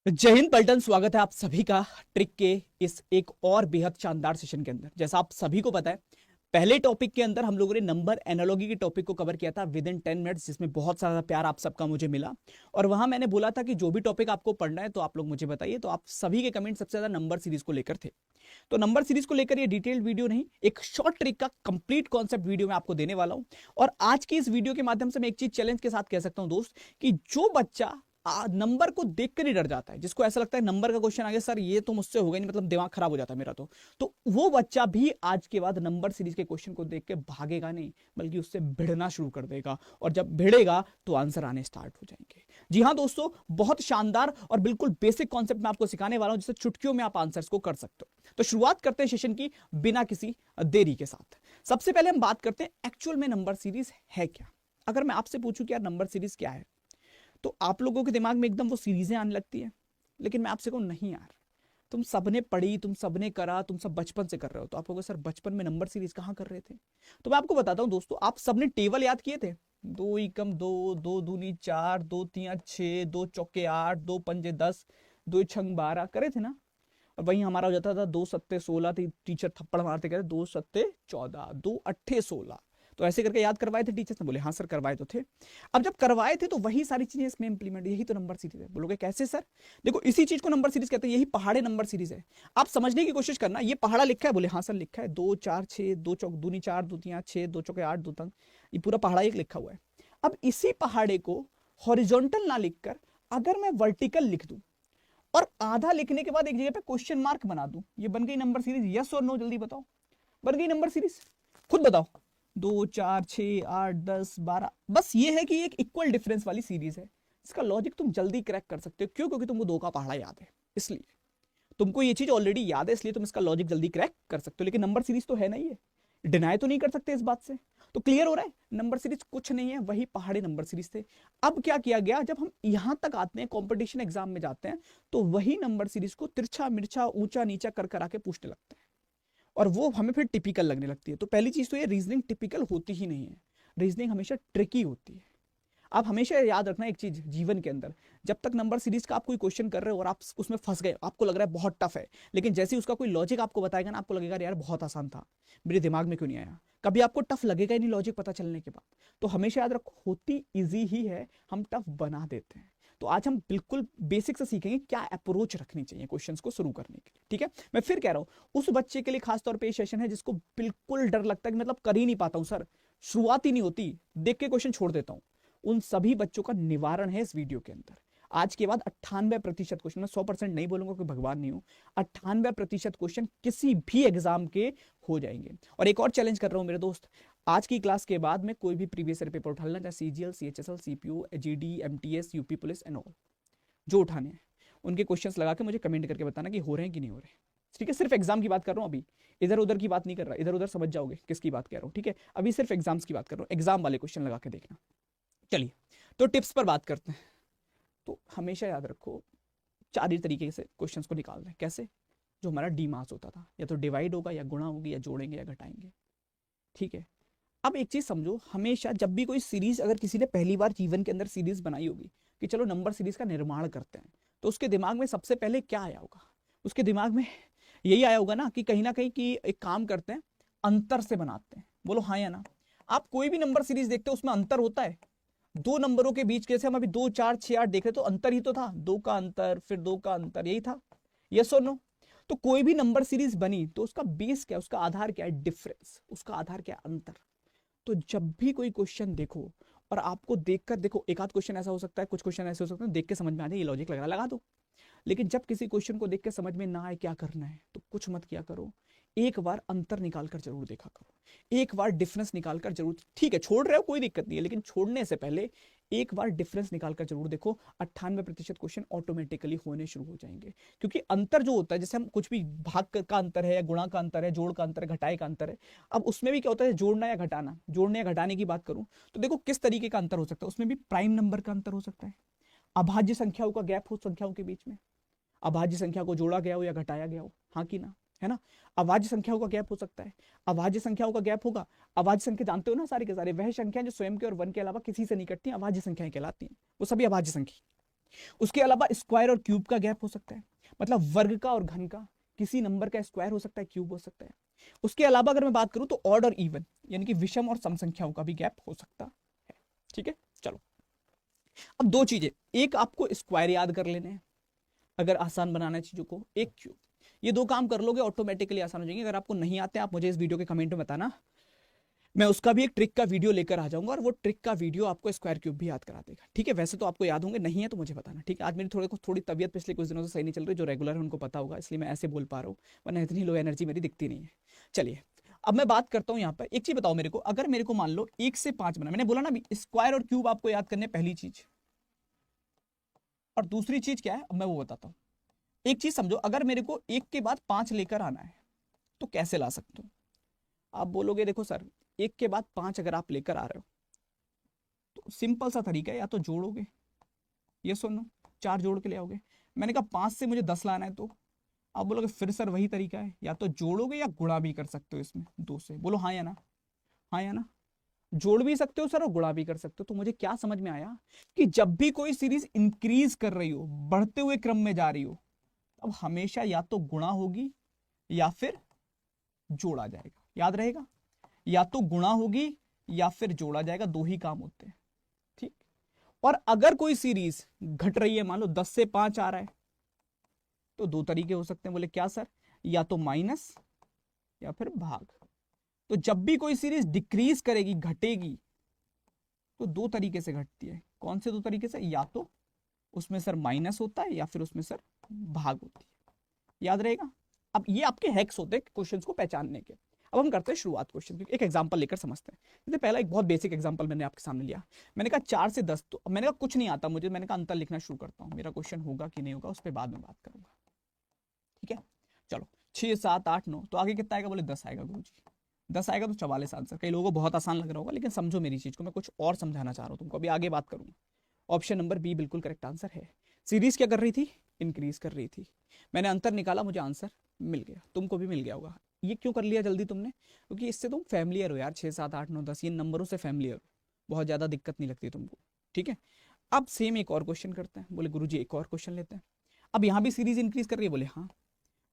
जय हिंद पलटन। स्वागत है आप सभी का ट्रिक के इस एक और बेहद शानदार सेशन के अंदर। जैसा आप सभी को पता है, पहले टॉपिक के अंदर हम लोगों ने नंबर एनालॉजी के टॉपिक को कवर किया था विद इन 10 मिनट्स, जिसमें बहुत सारा प्यार आप सबका मुझे मिला। और वहां मैंने बोला था कि जो भी टॉपिक आपको पढ़ना है तो आप लोग मुझे बताइए। तो आप सभी के कमेंट सबसे ज्यादा नंबर सीरीज को लेकर थे। तो नंबर सीरीज को लेकर ये डिटेल्ड वीडियो नहीं, एक शॉर्ट ट्रिक का कंप्लीट कॉन्सेप्ट वीडियो मैं आपको देने वाला हूं। और आज की इस वीडियो के माध्यम से मैं एक चीज चैलेंज के साथ कह सकता हूं दोस्त, कि जो बच्चा नंबर को देखकर ही डर जाता है, जिसको ऐसा लगता है नंबर का क्वेश्चन आ गया सर ये तो मुझसे होगा नहीं, मतलब दिमाग खराब हो जाता है मेरा, तो वो बच्चा भी आज के बाद नंबर सीरीज के क्वेश्चन को देख के भागेगा नहीं, बल्कि उससे भिड़ना शुरू कर देगा। और जब भिड़ेगा तो आंसर आने स्टार्ट हो जाएंगे। जी हाँ दोस्तों, बहुत शानदार और बिल्कुल बेसिक कॉन्सेप्ट मैं आपको सिखाने वाला हूं, जिससे चुटकियों में आप आंसर्स को कर सकते हो। तो शुरुआत करते हैं सेशन की बिना किसी देरी के साथ। सबसे पहले हम बात करते हैं एक्चुअल में नंबर सीरीज है क्या। अगर मैं आपसे पूछूं कि यार नंबर सीरीज क्या है, तो आप लोगों के दिमाग में एकदम वो सीरीजें आने लगती है। लेकिन मैं आपसे कहूं नहीं यार, तुम सबने पढ़ी, तुम सबने करा, तुम सब बचपन से कर रहे हो। तो आप कहोगे सर बचपन में नंबर सीरीज कहां कर रहे थे। तो मैं आपको बताता हूं दोस्तों, आप सबने टेबल याद किए थे। दो एकम दो, दो दूनी चार, दो तिया छह, दो चौके आठ, दो पंजे 10, दो छंग 12 करे थे ना। और वहीं हमारा हो जाता था दो सत्ते 16, टीचर थप्पड़ मारते कहते दो सत्ते 14, दो अट्ठे 16। तो ऐसे करके याद करवाए थे टीचर्स ने। बोले हाँ सर करवाए तो थे। अब जब करवाए थे तो वही सारी चीजें इसमें इंप्लीमेंट, यही तो नंबर सीरीज है। बोलोगे कैसे सर। देखो इसी चीज को नंबर सीरीज कहते हैं, यही पहाड़े नंबर सीरीज है। आप समझने की कोशिश करना, ये पहाड़ा लिखा है। बोले हाँ सर लिखा है, दो चार छह, दो चौक दूनी चार, दो तिया छह, दो चौके आठ, दो तंग, ये पूरा पहाड़ा एक लिखा हुआ है। अब इसी पहाड़े को हॉरिजॉन्टल ना लिखकर अगर मैं वर्टिकल लिख दूं और आधा लिखने के बाद एक जगह पे क्वेश्चन मार्क बना दूं, ये बन गई नंबर सीरीज। यस और नो जल्दी बताओ, बन गई नंबर सीरीज। खुद बताओ। दो चार छह आठ 10 12, बस ये है कि एक इक्वल डिफरेंस वाली सीरीज है। इसका लॉजिक तुम जल्दी क्रैक कर सकते हो। क्यों? क्योंकि तुमको दो का पहाड़ा याद है, इसलिए तुमको ये चीज ऑलरेडी याद है, इसलिए तुम इसका लॉजिक जल्दी क्रैक कर सकते हो। लेकिन नंबर सीरीज तो है नहीं है, डिनाई तो नहीं कर सकते इस बात से। तो क्लियर हो रहा है, नंबर सीरीज कुछ नहीं है, वही पहाड़ी नंबर सीरीज थे। अब क्या किया गया, जब हम यहां तक आते हैं, कंपटीशन एग्जाम में जाते हैं, तो वही नंबर सीरीज को तिरछा मिर्छा ऊंचा नीचा कर कर आके पूछने लगता है, और वो हमें फिर टिपिकल लगने लगती है। तो पहली चीज तो ये, रीजनिंग टिपिकल होती ही नहीं है, रीजनिंग हमेशा ट्रिकी होती है। आप हमेशा याद रखना एक चीज जीवन के अंदर, जब तक नंबर सीरीज का आप कोई क्वेश्चन कर रहे हो और आप उसमें फंस गए, आपको लग रहा है बहुत टफ है, लेकिन जैसे ही उसका कोई लॉजिक आपको बताएगा ना, आपको लगेगा यार बहुत आसान था, मेरे दिमाग में क्यों नहीं आया। कभी आपको टफ लगेगा ही नहीं लॉजिक पता चलने के बाद। तो हमेशा याद रखो, होती इजी ही है, हम टफ बना देते हैं। तो आज हम बिल्कुल बेसिक से सीखेंगे क्या अप्रोच रखनी चाहिए क्वेश्चंस को शुरू करने के लिए। ठीक है, मैं फिर कह रहा हूं, उस बच्चे के लिए खासतौर पे ये सेशन है जिसको बिल्कुल डर लगता है कि मतलब कर ही नहीं पाता हूं सर, शुरुआत ही नहीं होती, देख के क्वेश्चन छोड़ देता हूं। उन सभी बच्चों का निवारण है इस वीडियो के अंदर। आज के बाद 98% क्वेश्चन, मैं 100% नहीं बोलूंगा कि भगवान नहीं हूं, 98% क्वेश्चन किसी भी एग्जाम के हो जाएंगे। और एक और चैलेंज कर रहा हूं मेरे दोस्त, आज की क्लास के बाद में कोई भी प्रीवियस ईयर पेपर उठा लेना, चाहे CGL, CHSL, CPU, GD, MTS, UP police and all, जो उठाने हैं उनके क्वेश्चंस लगा के मुझे कमेंट करके बताना कि हो रहे हैं कि नहीं हो रहे। ठीक है, सिर्फ एग्जाम की बात कर रहा हूं अभी, इधर उधर की बात नहीं कर रहा, इधर उधर समझ जाओगे किसकी बात कर रहा हूं। ठीक है, अभी सिर्फ एग्जाम्स की बात कर रहा हूं, एग्जाम वाले क्वेश्चन लगा के देखना। चलिए, तो टिप्स पर बात करते हैं। तो हमेशा याद रखो, चार ही तरीके से क्वेश्चंस को निकालना है। कैसे? जो हमारा डी मास होता था, या तो डिवाइड होगा, या गुणा होगी, या जोड़ेंगे या घटाएंगे। ठीक है, अब एक चीज समझो, हमेशा जब भी कोई सीरीज, अगर किसी ने पहली बार जीवन के अंदर सीरीज बनाई होगी कि चलो नंबर सीरीज का निर्माण करते हैं, तो उसके दिमाग में सबसे पहले क्या आया होगा? उसके दिमाग में यही आया होगा ना कहीं कि एक काम करते हैं, अंतर से बनाते हैं। बोलो हाँ या ना। आप कोई भी नंबर सीरीज देखते हो, उसमें अंतर होता है। दो नंबरों के बीच, जैसे हम अभी 2 4 6 8 देख रहे, तो अंतर ही तो था, दो का अंतर, फिर दो का अंतर, यही था। यस और नो। तो कोई भी नंबर सीरीज बनी तो उसका बेस क्या है, उसका आधार क्या है? डिफरेंस। उसका आधार क्या है? अंतर। तो जब भी कोई क्वेश्चन देखो, और आपको देखकर देखो, एक आध क्वेश्चन ऐसा हो सकता है, कुछ क्वेश्चन ऐसे हो सकते हैं देख के समझ में आ जाए ये लॉजिक लग रहा है, लगा दो। लेकिन जब किसी क्वेश्चन को देख के समझ में ना आए क्या करना है, तो कुछ मत किया करो, एक बार अंतर निकाल कर जरूर देखा करो, एक बार डिफरेंस निकाल कर जरूर, ठीक है छोड़ रहे हो कोई दिक्कत नहीं है, लेकिन छोड़ने से पहले एक बार डिफरेंस निकाल कर जरूर देखो। 98% क्वेश्चन ऑटोमेटिकली होने शुरू हो जाएंगे। क्योंकि अंतर जो होता है, जैसे हम कुछ भी भाग का अंतर है, या गुणा का अंतर है, जोड़ का अंतर है, घटाए का अंतर है, अब उसमें भी क्या होता है, जोड़ना या घटाना, जोड़ने या घटाने की बात करूं तो देखो किस तरीके का अंतर हो सकता है। उसमें भी प्राइम नंबर का अंतर हो सकता है, अभाज्य संख्याओं का गैप हो संख्याओं के बीच में, अभाज्य संख्या को जोड़ा गया हो या घटाया गया हो, हाँ कि ना, है ना। अभाज्य संख्याओं का गैप हो सकता है, अभाज्य संख्याओं का गैप होगा। अभाज्य संख्या जानते हो ना, सारे के सारे वह संख्या जो स्वयं के और वन के अलावा किसी से नहीं कटती, अभाज्य संख्याएं कहलाती हैं, वो सभी अभाज्य संख्या। उसके अलावा स्क्वायर और क्यूब का गैप हो सकता है, मतलब वर्ग का और घन का, किसी नंबर का स्क्वायर हो सकता है, क्यूब हो सकता है। उसके अलावा अगर मैं बात करूं तो ऑड और इवन यानी कि विषम और सम संख्याओं का भी गैप हो सकता है। ठीक है, चलो अब दो चीजें, एक आपको स्क्वायर याद कर लेने हैं अगर आसान बनाना है चीजों को, एक क्यूब। ये दो काम कर लोगे ऑटोमेटिकली आसान हो जाएंगे। अगर आपको नहीं आते आप मुझे इस वीडियो के कमेंट में बताना, मैं उसका भी एक ट्रिक का वीडियो लेकर आ जाऊंगा और वो ट्रिक का वीडियो आपको स्क्वायर क्यूब भी याद करा देगा। ठीक है, वैसे तो आपको याद होंगे, नहीं है तो मुझे बताना। ठीक है, आज मेरी थोड़ी तबियत पिछले कुछ दिनों से सही नहीं चल रही, जो रेगुलर है उनको पता होगा, इसलिए मैं ऐसे बोल पा रहा हूँ, वरना इतनी लो एनर्जी मेरी दिखती नहीं है। चलिए अब मैं बात करता हूँ यहाँ पर, एक चीज बताओ मेरे को, अगर मेरे को मान लो 1 से 5 बना, मैंने बोला ना स्क्वायर और क्यूब आपको याद करने पहली चीज, और दूसरी चीज क्या है अब मैं वो बताता हूँ। एक चीज समझो, अगर मेरे को 1 के बाद 5 लेकर आना है तो कैसे ला सकता हूँ? आप बोलोगे देखो सर 1 के बाद 5 अगर आप लेकर आ रहे हो तो सिंपल सा तरीका है, या तो जोड़ोगे, ये सुनो 4 जोड़ के ले आओगे। मैंने कहा 5 से मुझे 10 लाना है, तो आप बोलोगे फिर सर वही तरीका है, या तो जोड़ोगे या गुणा भी कर सकते हो इसमें 2 से। बोलो हाँ या ना, हाँ या ना, जोड़ भी सकते हो सर और गुणा भी कर सकते हो। तो मुझे क्या समझ में आया कि जब भी कोई सीरीज इंक्रीज कर रही हो, बढ़ते हुए क्रम में जा रही हो, अब हमेशा या तो गुणा होगी या फिर जोड़ा जाएगा। याद रहेगा, या तो गुणा होगी या फिर जोड़ा जाएगा, दो ही काम होते हैं। ठीक, और अगर कोई सीरीज घट रही है, मान लो 10 से 5 आ रहा है, तो दो तरीके हो सकते हैं। बोले क्या सर? या तो माइनस या फिर भाग। तो जब भी कोई सीरीज डिक्रीज करेगी, घटेगी, तो दो तरीके से घटती है। कौन से दो तरीके से? या तो उसमें सर माइनस होता है या फिर उसमें सर भाग होती है। याद रहेगा। अब ये आपके हैक्स होते हैं क्वेश्चंस को पहचानने के। अब हम करते हैं शुरुआत क्वेश्चन की, एक एग्जांपल लेकर समझते हैं। जैसे पहला एक बहुत बेसिक एग्जांपल मैंने आपके सामने लिया, मैंने कहा 4 से 10, तो मैंने कहा कुछ नहीं आता मुझे, मैंने कहा अंतर लिखना शुरू करता हूँ, मेरा क्वेश्चन होगा कि नहीं होगा उस पर बाद में बात करूंगा। ठीक है, चलो 6 7 8 9, तो आगे कितना आएगा? बोले 10 आएगा गुरुजी। 10 आएगा तो 44 आंसर। कई लोगों को बहुत आसान लग रहा होगा, लेकिन समझो मेरी चीज को, मैं कुछ और समझाना चाह रहा हूँ तुमको, अभी आगे बात करूंगा। ऑप्शन नंबर बी बिल्कुल करेक्ट आंसर है। सीरीज क्या कर रही थी? इंक्रीज कर रही थी। मैंने अंतर निकाला, मुझे आंसर मिल गया, तुमको भी मिल गया होगा। ये क्यों कर लिया जल्दी तुमने? क्योंकि इससे तुम फैमिलियर हो यार, 6 7 8 9 10 ये नंबरों से फैमिलियर हो, बहुत ज्यादा दिक्कत नहीं लगती तुमको। ठीक है, अब सेम एक और क्वेश्चन करते हैं। बोले गुरुजी एक और क्वेश्चन लेते हैं। अब यहाँ भी सीरीज इंक्रीज कर रही है। बोले हाँ,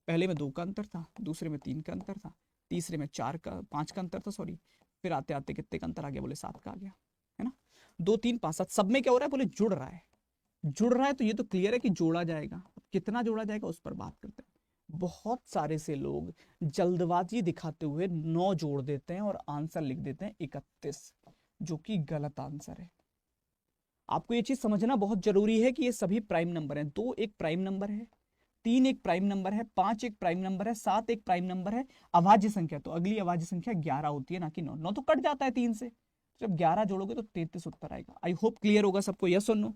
पहले में 2 का अंतर था, दूसरे में 3 का अंतर था, तीसरे में 5 का अंतर था, सॉरी, फिर आते आते कितने का अंतर आ गया? बोले 7 का आ गया, है ना। 2 3 5 7 सब में क्या हो रहा है? बोले जुड़ रहा है। जुड़ रहा है तो ये तो क्लियर है कि जोड़ा जाएगा। अब कितना जोड़ा जाएगा उस पर बात करते हैं। बहुत सारे से लोग जल्दबाजी दिखाते हुए 9 जोड़ देते हैं और आंसर लिख देते हैं 31, जो कि गलत आंसर है। आपको ये चीज समझना बहुत जरूरी है कि ये सभी प्राइम नंबर हैं। 2 एक प्राइम नंबर है, 3 एक प्राइम नंबर है, 5 एक प्राइम नंबर है, 7 एक प्राइम नंबर है। अभाज्य संख्या तो अगली अभाज्य संख्या 11 होती है, ना कि 9। 9 तो कट जाता है 3 से, जब 11 जोड़ोगे तो 33 उत्तर आएगा। आई होप क्लियर होगा सबको, यस और नो।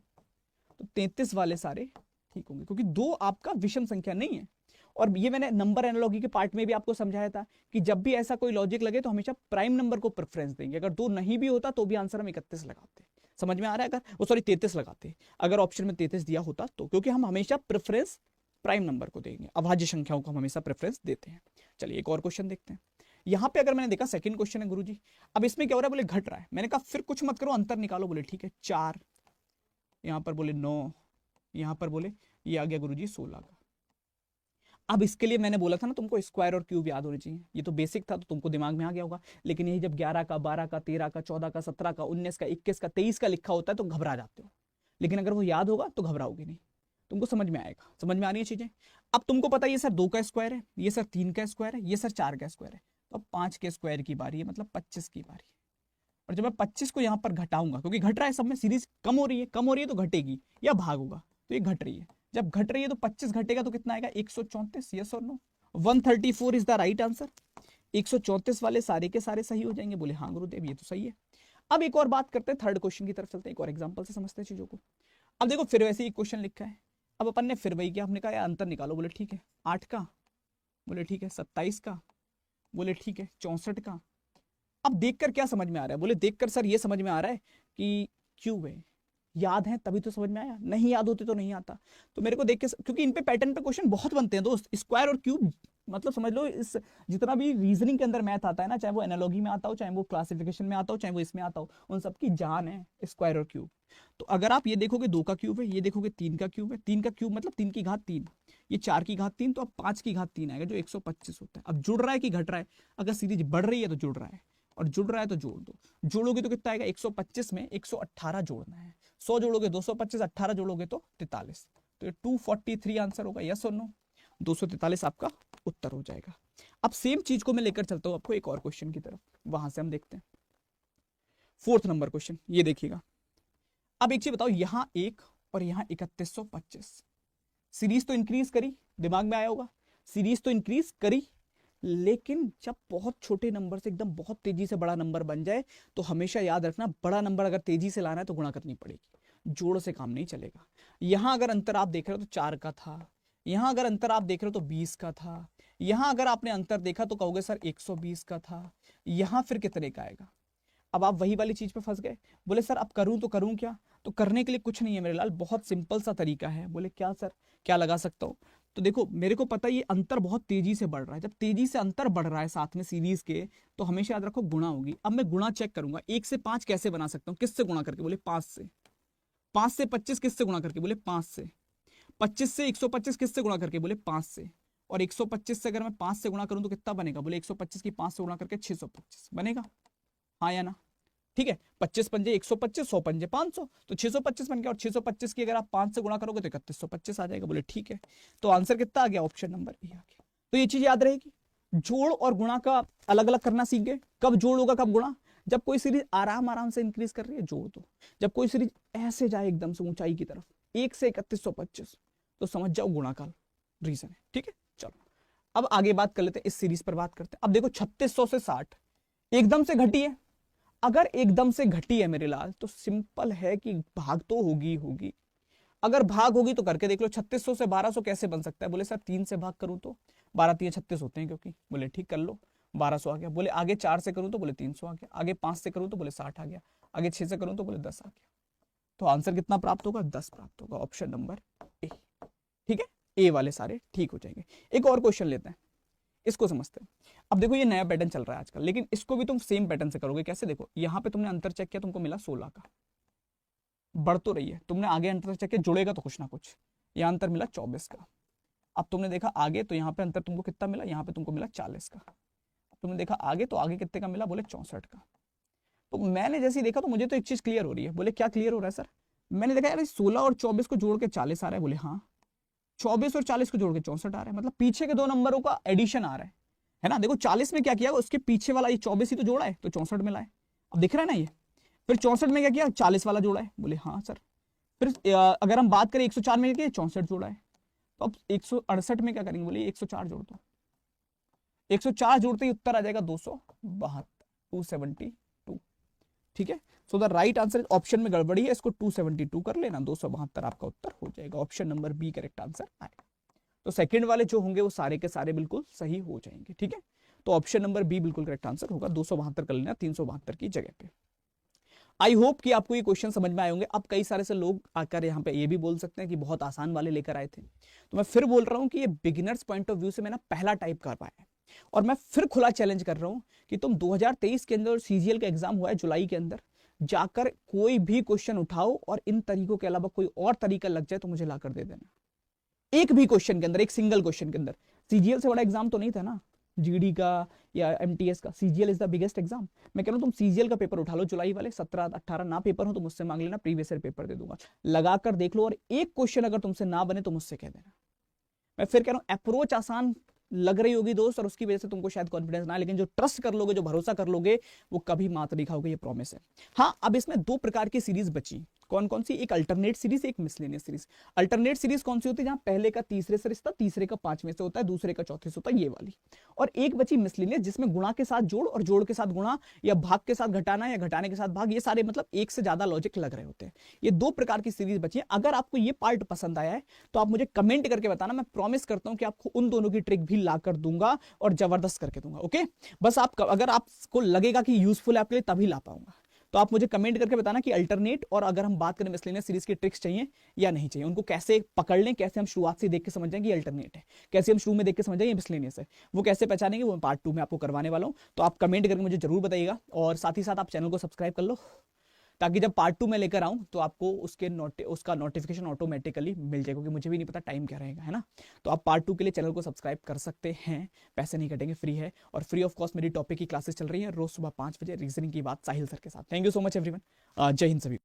तो 33 वाले सारे ठीक होंगे, क्योंकि 2 आपका विषम संख्या नहीं है। और ये मैंने नंबर एनालॉजी के पार्ट में भी आपको समझाया था कि जब भी ऐसा कोई लॉजिक लगे तो हमेशा प्राइम नंबर को प्रेफरेंस देंगे। अगर 2 नहीं भी होता तो भी आंसर हम 31 लगाते। समझ में आ रहा है? अगर वो सॉरी 33 लगाते, अगर ऑप्शन में 33 दिया होता तो, क्योंकि हम हमेशा प्रेफरेंस प्राइम नंबर को देंगे, अभाज्य संख्याओं को हम हमेशा प्रेफरेंस देते हैं। चलिए एक और क्वेश्चन देखते हैं। यहाँ पे अगर मैंने देखा सेकंड क्वेश्चन है गुरुजी, अब इसमें क्या हो रहा है? बोले घट रहा है। मैंने कहा फिर कुछ मत करो, अंतर निकालो। बोले ठीक है, 4, यहाँ पर बोले 9, यहाँ पर बोले ये आ गया गुरुजी 16 का। अब इसके लिए मैंने बोला था ना तुमको स्क्वायर और क्यूब याद होने चाहिए, ये तो बेसिक था तो तुमको दिमाग में आ गया होगा। लेकिन यही जब 11 का 12 का 13 का 14 का 17 का 19 का 21 का 23 का लिखा होता है तो घबरा जाते हो, लेकिन अगर वो याद होगा तो घबराओगे नहीं, तुमको समझ में आएगा। समझ में आ रही है चीजें? अब तुमको पता है ये सर 2 का स्क्वायर है, ये सर 3 का स्क्वायर है, ये सर 4 का स्क्वायर है, तो अब 5 के स्क्वायर की बारी है, मतलब 25 की बारी है। और जब मैं 25 को यहाँ पर घटाऊंगा, क्योंकि घट रहा है सब में, सीरीज कम हो रही है, कम हो रही है तो घटेगी या भाग होगा, तो ये घट रही है। जब घट रही है तो 25 घटेगा तो कितना आएगा? 134। यस और no? 134 is the right answer. 134 वाले सारे के सारे सही हो जाएंगे। बोले हाँ गुरुदेव ये तो सही है। अब एक और बात करते हैं, थर्ड क्वेश्चन की तरफ चलते हैं, एक और एग्जांपल से समझते हैं चीजों को। अब देखो फिर वैसे ही क्वेश्चन लिखा है। अब अपन ने फिर वही किया, हमने कहा अंतर निकालो। बोले ठीक है 8 का, बोले ठीक है 27 का, बोले ठीक है 64 का। अब देखकर क्या समझ में आ रहा है? बोले देखकर सर ये समझ में आ रहा है कि क्यूब है। याद है तभी तो समझ में आया, नहीं याद होते तो नहीं आता। तो मेरे को देख के, क्योंकि इन पे पैटर्न पे क्वेश्चन बहुत बनते हैं दोस्त, स्क्वायर और क्यूब मतलब समझ लो इस जितना भी रीजनिंग के अंदर मैथ आता है ना, चाहे वो एनालॉजी में आता हो, चाहे वो क्लासिफिकेशन में आता हो, चाहे वो इसमें आता हो, उन सबकी जान है स्क्वायर और क्यूब। तो अगर आप ये देखोगे 2 का क्यूब है, ये देखोगे 3 का क्यूब है, 3 का क्यूब मतलब 3 की घात 3, ये 4 की घात 3, तो अब 5 की घात 3 आएगा जो 125 होता है। अब जुड़ रहा है कि घट रहा है? अगर सीरीज बढ़ रही है तो जुड़ रहा है, और जुड़ रहा है तो जोड़ दो। जोड़ोगे तो कितना आएगा? 125 में 118 जोड़ना है। 100 जोड़ोगे 225, 18 जोड़ोगे तो 43। तो ये 243 आंसर होगा, यस और नो? 243 आपका उत्तर हो जाएगा। अब सेम चीज को मैं लेकर चलता हूं आपको एक और क्वेश्चन की तरफ, वहां से हम देखते हैं 4th नंबर क्वेश्चन। ये देखिएगा, अब एक चीज बताओ, यहां 1 और यहां 3125, सीरीज तो इंक्रीज करी, दिमाग में आया होगा, सीरीज तो इंक्रीज करी, लेकिन जब बहुत छोटे नंबर से एकदम बहुत तेजी से बड़ा नंबर बन जाए तो हमेशा याद रखना, बड़ा नंबर अगर तेजी से लाना है तो गुणा करनी पड़ेगी, जोड़ से काम नहीं चलेगा। यहां अगर अंतर आप देख रहे हो तो 4 का था, यहां अगर अंतर आप देख रहे हो तो 20 का था, यहां अगर आपने अंतर देखा तो कहोगे सर 120 का था, यहां फिर कितने का आएगा? अब आप वही वाली चीज पे फंस गए, बोले सर अब करूं तो करूं क्या? तो करने के लिए कुछ नहीं है मेरे लाल, बहुत सिंपल सा तरीका है। बोले क्या सर, क्या लगा सकता हूं? तो देखो मेरे को पता है ये अंतर बहुत तेजी से बढ़ रहा है, जब तेजी से अंतर बढ़ रहा है साथ में सीरीज के, तो हमेशा याद रखो गुणा होगी। अब मैं गुणा चेक करूंगा, 1 से 5 कैसे बना सकता हूं? किससे गुणा करके? बोले 5 से। 5 से 25 किससे गुणा करके? बोले 5 से। 25 से 125 किससे गुणा करके? बोले 5 से। और 125 से अगर मैं 5 से गुणा करूं तो कितना बनेगा? बोले 125 की 5 से गुणा करके 625 बनेगा, हाँ या ना? ठीक है, 25 पंजे 125, 100 पंजे 500, तो 625 बन गया। और 625 की अगर आप 5 से गुणा करोगे तो 3125 आ जाएगा। बोले ठीक है, तो आंसर कितना आ गया? ऑप्शन नंबर ए आ गया। तो ये चीज याद रहेगी, जोड़ और गुणा का अलग अलग करना सीख गए। कब जोड़ होगा कब गुणा? जब कोई सीरीज आराम आराम से इंक्रीज कर रही है जोड़ दो, जब कोई सीरीज ऐसे जाए एकदम से ऊंचाई की तरफ 1 से 3125, तो समझ जाओ गुणा का रीजन है। ठीक है, चलो अब आगे बात कर लेते हैं, इस सीरीज पर बात करते हैं। अब देखो 3600 से 60 एकदम से घटी है, अगर एकदम से घटी है मेरे लाल तो सिंपल है कि भाग तो होगी होगी। अगर भाग होगी तो करके देख लो, 3600 से 1200 कैसे बन सकता है? बोले सर 3 से भाग करूं तो 12 3 36 होते हैं क्योंकि। बोले ठीक कर लो, 1200 आ गया। बोले आगे 4 से करूं तो बोले 300 आ गया, आगे 5 से करूं तो बोले 60 आ गया, आगे 6 से करूं तो बोले 10 आ गया। तो आंसर कितना प्राप्त होगा? 10 प्राप्त होगा, ऑप्शन नंबर ए। ठीक है, ए वाले सारे ठीक हो जाएंगे। एक और क्वेश्चन लेते हैं, इसको समझते हैं। अब देखो ये नया पैटर्न चल रहा है आजकल, लेकिन इसको भी तुम सेम पैटर्न से करोगे। कैसे? देखो यहां पे तुमने अंतर चेक किया, तुमको मिला 16 का, बढ़ तो रही है। तुमने आगे अंतर चेक किया, जुड़ेगा तो कुछ ना कुछ, यहां अंतर मिला 24 का। अब तुमने देखा आगे तो यहाँ पे अंतर तुमको कितना मिला? यहाँ पे तुमको मिला 40 का। अब तुमने देखा आगे तो आगे कितने का मिला? बोले 64 का। तो मैंने जैसे ही देखा तो मुझे तो एक चीज क्लियर हो रही है। बोले क्या क्लियर हो रहा है सर? मैंने देखा यार 16 और 24 को जोड़ के 40 आ रहा है। बोले हाँ, 24 और 40 को जोड़ के 64 आ रहा है, मतलब पीछे के दो नंबरों का एडिशन आ रहा है ना? देखो 40 में क्या किया, उसके पीछे वाला ये 24 ही तो जोड़ा है, तो 64 में लाए। अब दिख रहा है ना ये? फिर 64 में क्या किया? 40 वाला जोड़ा है। बोले हाँ सर। फिर अगर हम बात करें 104 में क्या 64 जोड़ा है, तो अब 168 में क्या करेंगे? बोले 104 जोड़ दो। 104 जोड़ते ही उत्तर आ जाएगा 272, 272। ठीक है, so the right answer option में गड़बड़ी है, इसको 272 कर लेना, 272 आपका उत्तर हो जाएगा। Option number B correct answer आएगा। तो सेकंड वाले जो होंगे वो सारे के सारे बिल्कुल सही हो जाएंगे। ठीक है, तो ऑप्शन नंबर बी बिल्कुल करेक्ट आंसर होगा, 272 कर लेना 372 की जगह पे। आई होप कि आपको ये क्वेश्चन समझ में आए होंगे। अब कई सारे से लोग आकर यहाँ पे ये भी बोल सकते हैं कि बहुत आसान वाले लेकर आए थे, तो मैं फिर बोल रहा हूँ कि ये बिगिनर्स पॉइंट ऑफ व्यू से मैंने पहला टाइप कर पाया है। और मैं फिर खुला चैलेंज कर रहा हूँ कि तुम 2023 के अंदर सीजीएल का एग्जाम हुआ है जुलाई के अंदर, जाकर कोई भी क्वेश्चन उठाओ और इन तरीकों के अलावा कोई और तरीका लग जाए तो मुझे लाकर दे देना। एक भी क्वेश्चन के अंदर, एक सिंगल क्वेश्चन के अंदर। सीजीएल से बड़ा एग्जाम तो नहीं था ना जीडी का या एमटीएस का, CGL is the biggest exam. मैं कह रहा हूं तुम सीजीएल का पेपर उठा लो जुलाई वाले, 17-18 ना पेपर हो तो मुझसे मांग लेना, प्रीवियस ईयर पेपर दे दूंगा, लगाकर देख लो। और एक क्वेश्चन अगर तुमसे ना बने तो मुझसे कह देना। मैं फिर कह रहा हूं अप्रोच आसान लग रही होगी दोस्त, और उसकी वजह से तुमको शायद कॉन्फिडेंस ना, लेकिन जो ट्रस्ट कर लोगे, जो भरोसा कर लोगे, वो कभी मात नहीं खाओगे, ये प्रॉमिस है। हाँ, अब इसमें दो प्रकार की सीरीज बची। कौन कौन सी? एक अल्टरनेट सीरीज, एक मिसलेनियस सीरीज। अल्टरनेट सीरीज कौन सी होती है? जहां पहले का तीसरे से रिश्ता, तीसरे का पांचवें से होता है, दूसरे का चौथे से होता है, ये वाली। और एक बची मिसलेनियस, जिसमें गुणा के साथ जोड़ और जोड़ के साथ गुणा, या भाग के साथ घटाना या घटाने के साथ भाग, ये सारे मतलब एक से ज्यादा लॉजिक लग रहे होते हैं। ये दो प्रकार की सीरीज बची है। अगर आपको ये पार्ट पसंद आया है तो आप मुझे कमेंट करके बताना, मैं प्रॉमिस करता हूं कि आपको उन दोनों की ट्रिक भी ला कर दूंगा और जबरदस्त करके दूंगा। ओके, बस आप अगर आपको लगेगा कि यूजफुल है आपके लिए तभी ला पाऊंगा। तो आप मुझे कमेंट करके बताना कि अल्टरनेट और अगर हम बात करें मिसलेनियस सीरीज की ट्रिक्स चाहिए या नहीं चाहिए, उनको कैसे पकड़ लें, कैसे हम शुरुआत से देख के समझ जाएंगे ये अल्टरनेट है, कैसे हम शुरू में देख के समझ जाएंगे ये मिसलेनियस है, वो कैसे पहचानेंगे वो मैं पार्ट 2 में आपको करवाने वाला हूं। तो आप कमेंट करके मुझे जरूर बताइएगा और साथ ही साथ आप चैनल को सब्सक्राइब कर लो, ताकि जब पार्ट 2 में लेकर आऊं तो आपको उसका नोटिफिकेशन ऑटोमेटिकली मिल जाए, क्योंकि मुझे भी नहीं पता टाइम क्या रहेगा, है ना। तो आप पार्ट 2 के लिए चैनल को सब्सक्राइब कर सकते हैं, पैसे नहीं कटेंगे, फ्री है और फ्री ऑफ कॉस्ट मेरी टॉपिक की क्लासेस चल रही है रोज सुबह 5 बजे रीजनिंग की बात साहिल सर के साथ। Thank you so much everyone, जय हिंद सभी।